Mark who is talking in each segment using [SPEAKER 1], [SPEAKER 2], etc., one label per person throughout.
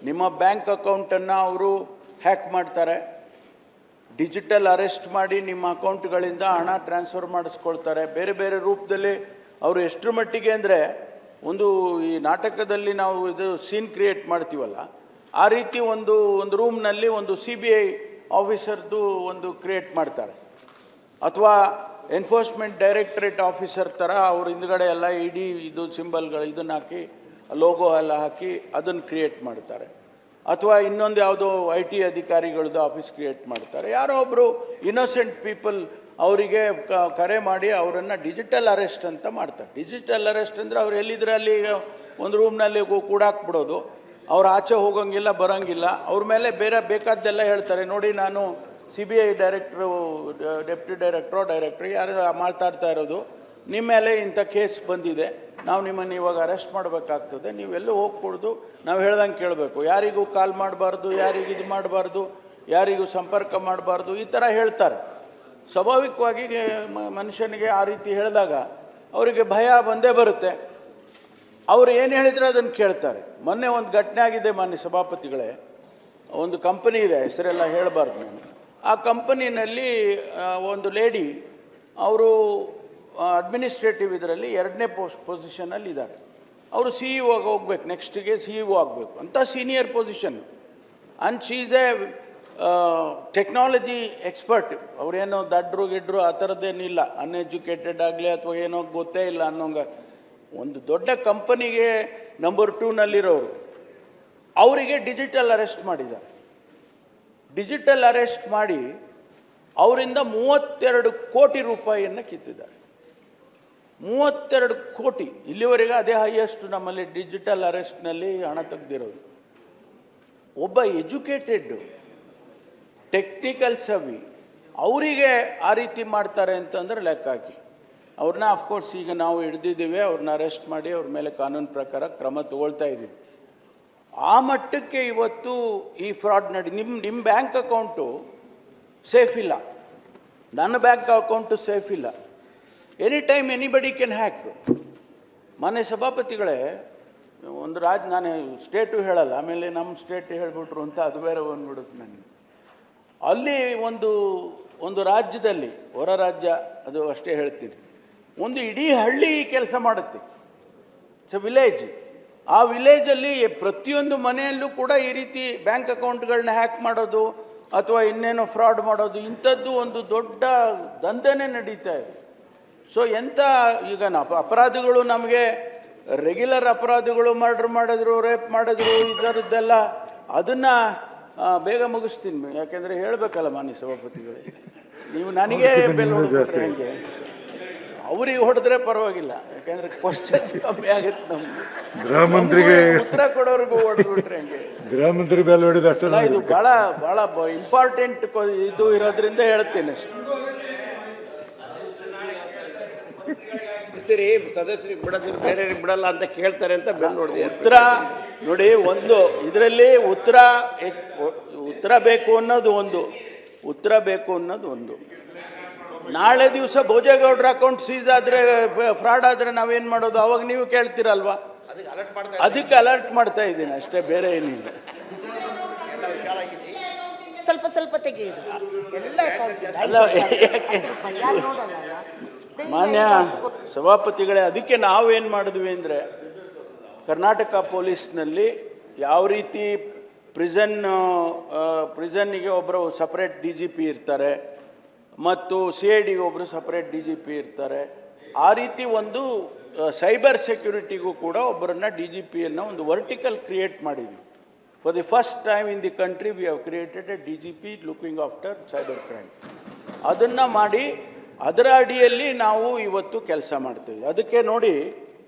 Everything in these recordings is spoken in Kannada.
[SPEAKER 1] ನಿಮ್ಮ ಬ್ಯಾಂಕ್ ಅಕೌಂಟನ್ನು ಅವರು ಹ್ಯಾಕ್ ಮಾಡ್ತಾರೆ, ಡಿಜಿಟಲ್ ಅರೆಸ್ಟ್ ಮಾಡಿ ನಿಮ್ಮ ಅಕೌಂಟ್ಗಳಿಂದ ಹಣ ಟ್ರಾನ್ಸ್ಫರ್ ಮಾಡಿಸ್ಕೊಳ್ತಾರೆ. ಬೇರೆ ಬೇರೆ ರೂಪದಲ್ಲಿ ಅವರು ಎಷ್ಟರ ಮಟ್ಟಿಗೆ ಅಂದರೆ, ಒಂದು ಈ ನಾಟಕದಲ್ಲಿ ನಾವು ಇದು ಸೀನ್ ಕ್ರಿಯೇಟ್ ಮಾಡ್ತೀವಲ್ಲ, ಆ ರೀತಿ ಒಂದು ರೂಮ್ನಲ್ಲಿ ಒಂದು CBI ಆಫೀಸರ್ದು ಒಂದು ಕ್ರಿಯೇಟ್ ಮಾಡ್ತಾರೆ, ಅಥವಾ ಎನ್ಫೋರ್ಸ್ಮೆಂಟ್ ಡೈರೆಕ್ಟರೇಟ್ ಆಫೀಸರ್ ಥರ ಅವ್ರ ಹಿಂದ್ಗಡೆ ಎಲ್ಲ ಇಡೀ ಇದು ಸಿಂಬಲ್ಗಳು ಇದನ್ನು ಹಾಕಿ, ಲೋಗೋ ಎಲ್ಲ ಹಾಕಿ ಅದನ್ನು ಕ್ರಿಯೇಟ್ ಮಾಡ್ತಾರೆ. ಅಥವಾ ಇನ್ನೊಂದು ಯಾವುದೋ IT ಅಧಿಕಾರಿಗಳದ್ದು ಆಫೀಸ್ ಕ್ರಿಯೇಟ್ ಮಾಡ್ತಾರೆ. ಯಾರೋ ಒಬ್ಬರು ಇನ್ನೋಸೆಂಟ್ ಪೀಪಲ್ ಅವರಿಗೆ ಕರೆ ಮಾಡಿ ಅವರನ್ನು ಡಿಜಿಟಲ್ ಅರೆಸ್ಟ್ ಅಂತ ಮಾಡ್ತಾರೆ. ಡಿಜಿಟಲ್ ಅರೆಸ್ಟ್ ಅಂದರೆ ಅವ್ರು ಎಲ್ಲಿದ್ರೆ ಅಲ್ಲಿ ಒಂದು ರೂಮ್ನಲ್ಲಿ ಕೂಡಾಕ್ಬಿಡೋದು, ಅವ್ರು ಆಚೆ ಹೋಗೋಂಗಿಲ್ಲ, ಬರೋಂಗಿಲ್ಲ. ಅವ್ರ ಮೇಲೆ ಬೇರೆ ಬೇಕಾದ್ದೆಲ್ಲ ಹೇಳ್ತಾರೆ. ನೋಡಿ, ನಾನು CBI ಡೈರೆಕ್ಟ್ರು, ಡೆಪ್ಯೂಟಿ ಡೈರೆಕ್ಟ್ರು ಯಾರು ಮಾತಾಡ್ತಾ ಇರೋದು, ನಿಮ್ಮ ಮೇಲೆ ಇಂಥ ಕೇಸ್ ಬಂದಿದೆ, ನಾವು ನಿಮ್ಮನ್ನು ಇವಾಗ ಅರೆಸ್ಟ್ ಮಾಡಬೇಕಾಗ್ತದೆ, ನೀವೆಲ್ಲೂ ಹೋಗ್ಕೊಡ್ದು, ನಾವು ಹೇಳ್ದಂಗೆ ಕೇಳಬೇಕು, ಯಾರಿಗೂ ಕಾಲ್ ಮಾಡಬಾರ್ದು, ಯಾರಿಗೂ ಇದು ಮಾಡಬಾರ್ದು, ಯಾರಿಗೂ ಸಂಪರ್ಕ ಮಾಡಬಾರ್ದು, ಈ ಥರ ಹೇಳ್ತಾರೆ. ಸ್ವಾಭಾವಿಕವಾಗಿ ಮನುಷ್ಯನಿಗೆ ಆ ರೀತಿ ಹೇಳಿದಾಗ ಅವರಿಗೆ ಭಯ ಬಂದೇ ಬರುತ್ತೆ. ಅವರು ಏನು ಹೇಳಿದ್ರೆ ಅದನ್ನು ಕೇಳ್ತಾರೆ. ಮೊನ್ನೆ ಒಂದು ಘಟನೆ ಆಗಿದೆ ಮಾನ್ಯ ಸಭಾಪತಿಗಳೇ. ಒಂದು ಕಂಪನಿ ಇದೆ, ಹೆಸರೆಲ್ಲ ಹೇಳಬಾರ್ದು ನಾನು. ಆ ಕಂಪನಿನಲ್ಲಿ ಒಂದು ಲೇಡಿ, ಅವರು ಅಡ್ಮಿನಿಸ್ಟ್ರೇಟಿವ್ ಇದರಲ್ಲಿ 2ನೇ ಪೊಸಿಷನಲ್ಲಿ ಇದ್ದಾರೆ. ಅವರು CEO ಆಗಿ ಹೋಗ್ಬೇಕು, ನೆಕ್ಸ್ಟಿಗೆ CEO ಆಗಬೇಕು ಅಂತ senior position. And she is a technology expert. ಅವರೇನೋ ದಡ್ರು ಗಿಡ್ರು ಆ ಥರದ್ದೇನಿಲ್ಲ, ಅನ್ಎಜುಕೇಟೆಡ್ ಆಗಲಿ ಅಥವಾ ಏನೋ ಗೊತ್ತೇ ಇಲ್ಲ ಅನ್ನೋಂಗೆ. ಒಂದು ದೊಡ್ಡ ಕಂಪನಿಗೆ ನಂಬರ್ 2ನಲ್ಲಿರೋರು, ಅವರಿಗೆ ಡಿಜಿಟಲ್ ಅರೆಸ್ಟ್ ಮಾಡಿದ್ದಾರೆ. ಡಿಜಿಟಲ್ ಅರೆಸ್ಟ್ ಮಾಡಿ ಅವರಿಂದ 32 ಕೋಟಿ ರೂಪಾಯಿಯನ್ನು ಕಿತ್ತಿದ್ದಾರೆ. 32 ಕೋಟಿ. ಇಲ್ಲಿವರೆಗೆ ಅದೇ ಹೈಯೆಸ್ಟ್ ನಮ್ಮಲ್ಲಿ ಡಿಜಿಟಲ್ ಅರೆಸ್ಟ್ನಲ್ಲಿ ಹಣ ತೆಗೆದಿರೋದು. ಒಬ್ಬ ಎಜುಕೇಟೆಡ್ ಟೆಕ್ನಿಕಲ್ ಸವಿ ಅವರಿಗೆ ಆ ರೀತಿ ಮಾಡ್ತಾರೆ ಅಂತಂದರೆ ಲೆಕ್ಕ ಹಾಕಿ. ಅವ್ರನ್ನ ಅಫ್ಕೋರ್ಸ್ ಈಗ ನಾವು ಹಿಡ್ದಿದ್ದೀವಿ, ಅವ್ರನ್ನ ಅರೆಸ್ಟ್ ಮಾಡಿ ಅವ್ರ ಮೇಲೆ ಕಾನೂನು ಪ್ರಕಾರ ಕ್ರಮ ತಗೊಳ್ತಾ ಇದ್ದೀವಿ. ಆ ಮಟ್ಟಕ್ಕೆ ಇವತ್ತು ಈ ಫ್ರಾಡ್ ನಿಮ್ಮ ಬ್ಯಾಂಕ್ ಅಕೌಂಟು ಸೇಫ್ ಇಲ್ಲ, ನನ್ನ ಬ್ಯಾಂಕ್ ಅಕೌಂಟು ಸೇಫ್ ಇಲ್ಲ. Any time anybody can hack. ಮಾನ್ಯ ಸಭಾಪತಿಗಳೇ, ಒಂದು ನಾನು ಸ್ಟೇಟು ಹೇಳಲ್ಲ, ಆಮೇಲೆ ನಮ್ಮ ಸ್ಟೇಟ್ ಹೇಳಿಬಿಟ್ರು ಅಂತ ಅದು ಬೇರೆ ಬಂದ್ಬಿಡುತ್ತೆ ನನಗೆ. ಅಲ್ಲಿ ಒಂದು ರಾಜ್ಯದಲ್ಲಿ, ಹೊರ ರಾಜ್ಯ ಅದು ಅಷ್ಟೇ ಹೇಳ್ತೀನಿ, ಒಂದು ಇಡೀ ಹಳ್ಳಿ ಕೆಲಸ ಮಾಡುತ್ತೆ. It's a village. ಆ ವಿಲೇಜಲ್ಲಿ ಪ್ರತಿಯೊಂದು ಮನೆಯಲ್ಲೂ ಕೂಡ ಈ ರೀತಿ ಬ್ಯಾಂಕ್ ಅಕೌಂಟ್ಗಳನ್ನ ಹ್ಯಾಕ್ ಮಾಡೋದು ಅಥವಾ ಇನ್ನೇನೋ ಫ್ರಾಡ್ ಮಾಡೋದು, ಇಂಥದ್ದು ಒಂದು ದೊಡ್ಡ ದಂಧೆನೇ ನಡೀತಾ ಇದೆ. ಸೊ ಎಂಥ ಈಗ ಅಪರಾಧಿಗಳು ನಮಗೆ ರೆಗ್ಯುಲರ್ ಅಪರಾಧಿಗಳು ಮರ್ಡರ್ ಮಾಡಿದ್ರು, ರೇಪ್ ಮಾಡಿದ್ರು, ಇದರದ್ದೆಲ್ಲ ಅದನ್ನು ಬೇಗ ಮುಗಿಸ್ತೀನಿ. ಯಾಕೆಂದರೆ ಹೇಳಬೇಕಲ್ಲ ಮಾನ್ಯ ಸಭಾಪತಿಗಳು, ನೀವು ನನಗೆ ಬೆಲೆ ಹೊಡೆದ್ಬಿಟ್ರೆ ಹೆಂಗೆ? ಅವ್ರಿಗೆ ಹೊಡೆದ್ರೆ ಪರವಾಗಿಲ್ಲ, ಯಾಕೆಂದರೆ ಕ್ವಶನ್ಸ್ ಕಮ್ಮಿ ಆಗುತ್ತೆ. ನಮ್ಗೆ ಗೃಹ ಮಂತ್ರಿಗೆ ಉತ್ತರ ಕೊಡೋರ್ಗೂ ಹೊಡೆದ್ಬಿಟ್ರೆ ಹೆಂಗೆ? ಗೃಹ ಮಂತ್ರಿ ಬೆಲೆ ಹೊಡೆದ ಅಷ್ಟೇ. ಇದು ಭಾಳ ಇಂಪಾರ್ಟೆಂಟ್ ಇದು ಇರೋದ್ರಿಂದ ಹೇಳ್ತೇನೆ ಅಷ್ಟೇ.
[SPEAKER 2] ಸದಸ್ಯರಿಗೆ ಬಿಡೋದಿಲ್ಲ, ಬೇರೆ ಬಿಡಲ್ಲ ಅಂತ ಕೇಳ್ತಾರೆ ಅಂತ ಬೆನ್ನು ಹೊಡೆದಿ.
[SPEAKER 1] ಉತ್ತರ ನೋಡಿ, ಒಂದು ಇದರಲ್ಲಿ ಉತ್ತರ ಬೇಕು ಅನ್ನೋದು ಒಂದು. ನಾಳೆ ದಿವಸ ಭೋಜೇಗೌಡರ ಅಕೌಂಟ್ ಸೀಸ್ ಆದರೆ, ಫ್ರಾಡ್ ಆದರೆ ನಾವೇನು ಮಾಡೋದು? ಅವಾಗ ನೀವು ಕೇಳ್ತೀರಲ್ವಾ? ಅದಕ್ಕೆ ಅಲರ್ಟ್ ಮಾಡ್ತಾ ಇದ್ದೀನಿ ಅಷ್ಟೇ, ಬೇರೆ ಏನಿಲ್ಲ.
[SPEAKER 3] ಸ್ವಲ್ಪ ತೆಗೆಯುದು
[SPEAKER 1] ಮಾನ್ಯ ಸಭಾಪತಿಗಳೇ, ಅದಕ್ಕೆ ನಾವೇನು ಮಾಡಿದ್ವಿ ಅಂದರೆ, ಕರ್ನಾಟಕ ಪೊಲೀಸ್ನಲ್ಲಿ ಯಾವ ರೀತಿ ಪ್ರಿಸನ್ನಿಗೆ ಒಬ್ಬರು ಸಪ್ರೇಟ್ DGP ಇರ್ತಾರೆ ಮತ್ತು CIDಗೆ ಒಬ್ಬರು ಸಪ್ರೇಟ್ DGP ಇರ್ತಾರೆ, ಆ ರೀತಿ ಒಂದು ಸೈಬರ್ ಸೆಕ್ಯೂರಿಟಿಗೂ ಕೂಡ ಒಬ್ಬರನ್ನ DGPಯನ್ನು ಒಂದು ವರ್ಟಿಕಲ್ ಕ್ರಿಯೇಟ್ ಮಾಡಿದ್ವಿ. For the first time in the country we have created A DGP looking after cyber crime. ಅದನ್ನು ಮಾಡಿ ಅದರ ಅಡಿಯಲ್ಲಿ ನಾವು ಇವತ್ತು ಕೆಲಸ ಮಾಡ್ತೀವಿ. ಅದಕ್ಕೆ ನೋಡಿ,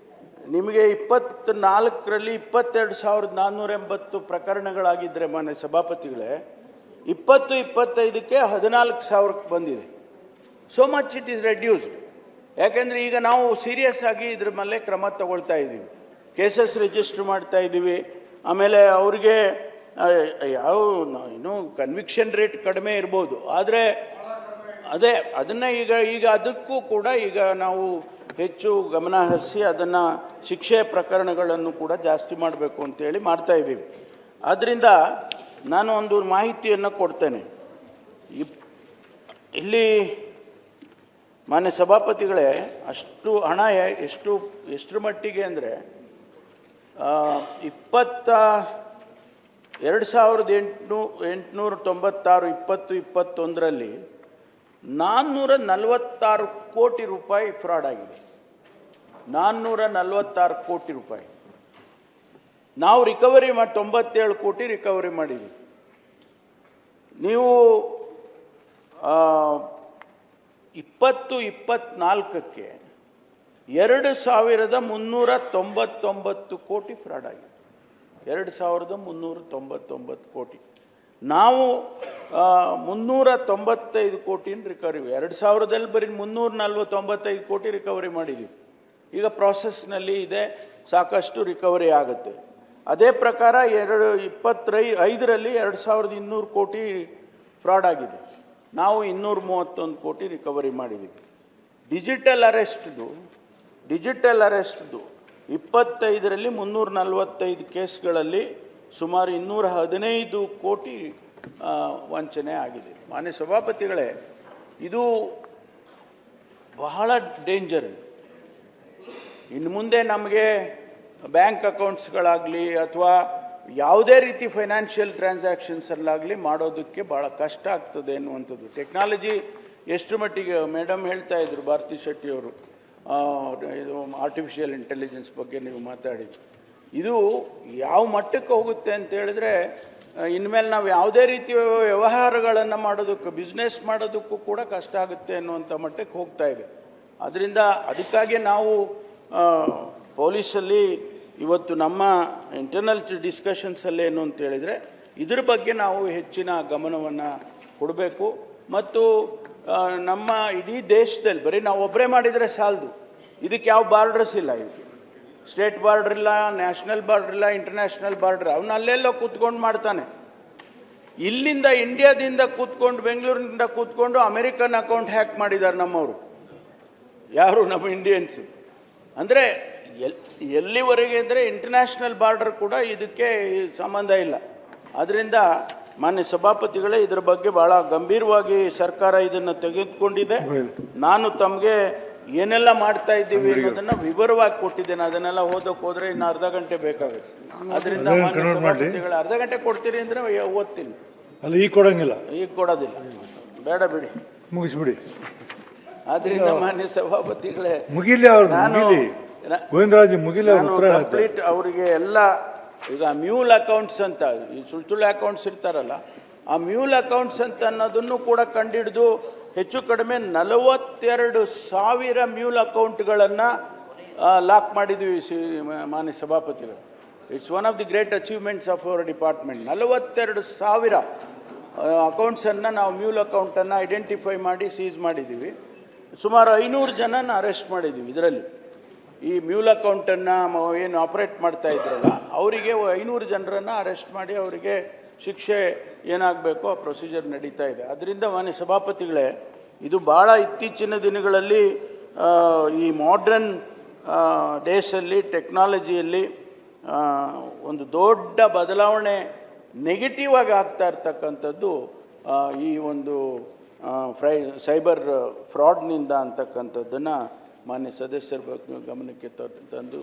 [SPEAKER 1] ನಿಮಗೆ 24ರಲ್ಲಿ 22,480 ಪ್ರಕರಣಗಳಾಗಿದ್ದರೆ ಮಾನ್ಯ ಸಭಾಪತಿಗಳೇ, 20-25ಕ್ಕೆ 14,000ಕ್ಕೆ ಬಂದಿದೆ. So much it is reduced. ಯಾಕೆಂದರೆ ಈಗ ನಾವು ಸೀರಿಯಸ್ ಆಗಿ ಇದ್ರ ಮೇಲೆ ಕ್ರಮ ತಗೊಳ್ತಾ ಇದ್ದೀವಿ, ಕೇಸಸ್ ರಿಜಿಸ್ಟರ್ ಮಾಡ್ತಾ ಇದ್ದೀವಿ. ಆಮೇಲೆ ಅವ್ರಿಗೆ ಇನ್ನೂ ಕನ್ವಿಕ್ಷನ್ ರೇಟ್ ಕಡಿಮೆ ಇರ್ಬೋದು, ಆದರೆ ಅದನ್ನು ಈಗ ಅದಕ್ಕೂ ಕೂಡ ಈಗ ನಾವು ಹೆಚ್ಚು ಗಮನ ಹರಿಸಿ ಅದನ್ನು ಶಿಕ್ಷೆ ಪ್ರಕರಣಗಳನ್ನು ಕೂಡ ಜಾಸ್ತಿ ಮಾಡಬೇಕು ಅಂತೇಳಿ ಮಾಡ್ತಾಯಿದ್ದೀವಿ. ಆದ್ದರಿಂದ ನಾನು ಒಂದು ಮಾಹಿತಿಯನ್ನು ಕೊಡ್ತೇನೆ. ಇಲ್ಲಿ ಮಾನ್ಯ ಸಭಾಪತಿಗಳೇ, ಅಷ್ಟು ಹಣ ಎಷ್ಟರ ಮಟ್ಟಿಗೆ ಅಂದರೆ 2896 2021ರಲ್ಲಿ 446 ಕೋಟಿ ರೂಪಾಯಿ ಫ್ರಾಡ್ ಆಗಿದೆ. 446 ಕೋಟಿ ರೂಪಾಯಿ. ನಾವು ರಿಕವರಿ ಮಾಡಿ 97 ಕೋಟಿ ರಿಕವರಿ ಮಾಡಿದ್ದೀವಿ. ನೀವು 2024ಕ್ಕೆ 2399 ಕೋಟಿ ಫ್ರಾಡ್ ಆಗಿದೆ. 2399 ಕೋಟಿ. ನಾವು 395 ಕೋಟಿನ ರಿಕವರಿ, 2000ದಲ್ಲಿ ಬರೀ 395 ಕೋಟಿ ರಿಕವರಿ ಮಾಡಿದ್ದೀವಿ. ಈಗ ಪ್ರಾಸೆಸ್ನಲ್ಲಿ ಇದೆ, ಸಾಕಷ್ಟು ರಿಕವರಿ ಆಗುತ್ತೆ. ಅದೇ ಪ್ರಕಾರ 2025ರಲ್ಲಿ 2200 ಕೋಟಿ ಫ್ರಾಡ್ ಆಗಿದೆ. ನಾವು 231 ಕೋಟಿ ರಿಕವರಿ ಮಾಡಿದ್ದೀವಿ. ಡಿಜಿಟಲ್ ಅರೆಸ್ಟ್ದು 25ರಲ್ಲಿ 345 ಕೇಸ್ಗಳಲ್ಲಿ ಸುಮಾರು 215 ಕೋಟಿ ವಂಚನೆ ಆಗಿದೆ. ಮಾನ್ಯ ಸಭಾಪತಿಗಳೇ, ಇದು ಬಹಳ ಡೇಂಜರ್. ಇನ್ನು ಮುಂದೆ ನಮಗೆ ಬ್ಯಾಂಕ್ ಅಕೌಂಟ್ಸ್ಗಳಾಗಲಿ ಅಥವಾ ಯಾವುದೇ ರೀತಿ ಫೈನಾನ್ಷಿಯಲ್ ಟ್ರಾನ್ಸಾಕ್ಷನ್ಸಲ್ಲಾಗಲಿ ಮಾಡೋದಕ್ಕೆ ಭಾಳ ಕಷ್ಟ ಆಗ್ತದೆ ಅನ್ನುವಂಥದ್ದು. ಟೆಕ್ನಾಲಜಿ ಎಷ್ಟು ಮಟ್ಟಿಗೆ, ಮೇಡಮ್ ಹೇಳ್ತಾ ಇದ್ರು ಭಾರತಿ ಶೆಟ್ಟಿಯವರು, ಇದು ಆರ್ಟಿಫಿಷಿಯಲ್ ಇಂಟೆಲಿಜೆನ್ಸ್ ಬಗ್ಗೆ ನೀವು ಮಾತಾಡಿದ್ದು, ಇದು ಯಾವ ಮಟ್ಟಕ್ಕೆ ಹೋಗುತ್ತೆ ಅಂತ ಹೇಳಿದ್ರೆ, ಇನ್ಮೇಲೆ ನಾವು ಯಾವುದೇ ರೀತಿಯ ವ್ಯವಹಾರಗಳನ್ನು ಮಾಡೋದಕ್ಕೂ, ಬಿಸ್ನೆಸ್ ಮಾಡೋದಕ್ಕೂ ಕೂಡ ಕಷ್ಟ ಆಗುತ್ತೆ ಅನ್ನುವಂಥ ಮಟ್ಟಕ್ಕೆ ಹೋಗ್ತಾ ಇದೆ. ಅದರಿಂದ ಅದಕ್ಕಾಗಿ ನಾವು ಪೊಲೀಸಲ್ಲಿ ಇವತ್ತು ನಮ್ಮ ಇಂಟರ್ನಲ್ ಡಿಸ್ಕಷನ್ಸಲ್ಲಿ ಏನು ಅಂತ ಹೇಳಿದರೆ, ಇದ್ರ ಬಗ್ಗೆ ನಾವು ಹೆಚ್ಚಿನ ಗಮನವನ್ನು ಕೊಡಬೇಕು. ಮತ್ತು ನಮ್ಮ ಇಡೀ ದೇಶದಲ್ಲಿ ಬರೀ ನಾವು ಒಬ್ಬರೇ ಮಾಡಿದರೆ ಸಾಲದು. ಇದಕ್ಕೆ ಯಾವ ಬಾರ್ಡ್ರಸ್ ಇಲ್ಲ. ಇದಕ್ಕೆ ಸ್ಟೇಟ್ ಬಾರ್ಡ್ರ್ ಇಲ್ಲ, ನ್ಯಾಷನಲ್ ಬಾರ್ಡ್ರ್ ಇಲ್ಲ, ಇಂಟರ್ನ್ಯಾಷನಲ್ ಬಾರ್ಡ್ರ್. ಅವನು ಅಲ್ಲೆಲ್ಲೋ ಕೂತ್ಕೊಂಡು ಮಾಡ್ತಾನೆ. ಇಲ್ಲಿಂದ ಇಂಡಿಯಾದಿಂದ ಕೂತ್ಕೊಂಡು, ಬೆಂಗಳೂರಿನಿಂದ ಕೂತ್ಕೊಂಡು ಅಮೆರಿಕನ್ ಅಕೌಂಟ್ ಹ್ಯಾಕ್ ಮಾಡಿದ್ದಾರೆ ನಮ್ಮವರು, ಯಾರು ನಮ್ಮ ಇಂಡಿಯನ್ಸು. ಅಂದರೆ ಎಲ್ಲಿವರೆಗೆ ಅಂದರೆ ಇಂಟರ್ನ್ಯಾಷನಲ್ ಬಾರ್ಡರ್ ಕೂಡ ಇದಕ್ಕೆ ಸಂಬಂಧ ಇಲ್ಲ. ಆದ್ದರಿಂದ ಮಾನ್ಯ ಸಭಾಪತಿಗಳೇ, ಇದರ ಬಗ್ಗೆ ಭಾಳ ಗಂಭೀರವಾಗಿ ಸರ್ಕಾರ ಇದನ್ನು ತೆಗೆದುಕೊಂಡಿದೆ. ನಾನು ತಮಗೆ ಏನೆಲ್ಲ ಮಾಡ್ತಾ ಇದ್ದೀವಿ ಅನ್ನೋದನ್ನು ವಿವರವಾಗಿ ಕೊಟ್ಟಿದ್ದೇನೆ. ಅದನ್ನೆಲ್ಲ ಓದೋಕೆ ಹೋದರೆ ಇನ್ನು ಅರ್ಧ ಗಂಟೆ ಬೇಕಾಗುತ್ತೆ. ಅದರಿಂದ ಮಾನ್ಯ ಸಭಾಪತಿಗಳು ಅರ್ಧ ಗಂಟೆ ಕೊಡ್ತೀರಿ ಅಂದರೆ ಓದ್ತೀನಿ.
[SPEAKER 4] ಅಲ್ಲ, ಈಗ ಕೊಡೋಂಗಿಲ್ಲ.
[SPEAKER 1] ಈಗ ಕೊಡೋದಿಲ್ಲ, ಬೇಡ ಬಿಡಿ,
[SPEAKER 4] ಮುಗಿಸ್ಬಿಡಿ.
[SPEAKER 1] ಆದ್ದರಿಂದ ಮಾನ್ಯ ಸಭಾಪತಿಗಳೇ,
[SPEAKER 4] ಮುಗಿಲಿ ಅವ್ರು, ಮುಗಿಲಿ ಗೋವಿಂದರಾಜ್, ಮುಗಿಲಿ
[SPEAKER 1] ಕಂಪ್ಲೀಟ್ ಅವರಿಗೆ ಎಲ್ಲ. ಈಗ ಮ್ಯೂಲ್ ಅಕೌಂಟ್ಸ್ ಅಂತ, ಈ ಸುಳ್ಳು ಅಕೌಂಟ್ಸ್ ಇರ್ತಾರಲ್ಲ, ಆ ಮ್ಯೂಲ್ ಅಕೌಂಟ್ಸ್ ಅಂತ ಅನ್ನೋದನ್ನು ಕೂಡ ಕಂಡುಹಿಡಿದು ಹೆಚ್ಚು ಕಡಿಮೆ 42,000 ಮ್ಯೂಲ್ ಅಕೌಂಟ್ಗಳನ್ನು ಲಾಕ್ ಮಾಡಿದ್ವಿ ಮಾನ್ಯ ಸಭಾಪತಿಗಳು. It's one of the great achievements of our department. 42,000 ಅಕೌಂಟ್ಸನ್ನು ನಾವು ಮ್ಯೂಲ್ ಅಕೌಂಟನ್ನು ಐಡೆಂಟಿಫೈ ಮಾಡಿ ಸೀಸ್ ಮಾಡಿದ್ದೀವಿ. ಸುಮಾರು 500 ಜನನ ಅರೆಸ್ಟ್ ಮಾಡಿದ್ದೀವಿ. ಇದರಲ್ಲಿ ಈ ಮ್ಯೂಲ್ ಅಕೌಂಟನ್ನು ಏನು ಆಪ್ರೇಟ್ ಮಾಡ್ತಾ ಇದ್ರಲ್ಲ, ಅವರಿಗೆ 500 ಜನರನ್ನು ಅರೆಸ್ಟ್ ಮಾಡಿ ಅವರಿಗೆ ಶಿಕ್ಷೆ ಏನಾಗಬೇಕು ಆ ಪ್ರೊಸೀಜರ್ ನಡೀತಾ ಇದೆ. ಅದರಿಂದ ಮಾನ್ಯ ಸಭಾಪತಿಗಳೇ, ಇದು ಭಾಳ ಇತ್ತೀಚಿನ ದಿನಗಳಲ್ಲಿ ಈ ಮಾಡ್ರನ್ ಡೇಸಲ್ಲಿ ಟೆಕ್ನಾಲಜಿಯಲ್ಲಿ ಒಂದು ದೊಡ್ಡ ಬದಲಾವಣೆ ನೆಗೆಟಿವ್ ಆಗಿ ಆಗ್ತಾ ಇರ್ತಕ್ಕಂಥದ್ದು ಈ ಒಂದು ಸೈಬರ್ ಫ್ರಾಡ್ನಿಂದ ಅಂತಕ್ಕಂಥದ್ದನ್ನು ಮಾನ್ಯ ಸದಸ್ಯರ ಗಮನಕ್ಕೆ ತಂದು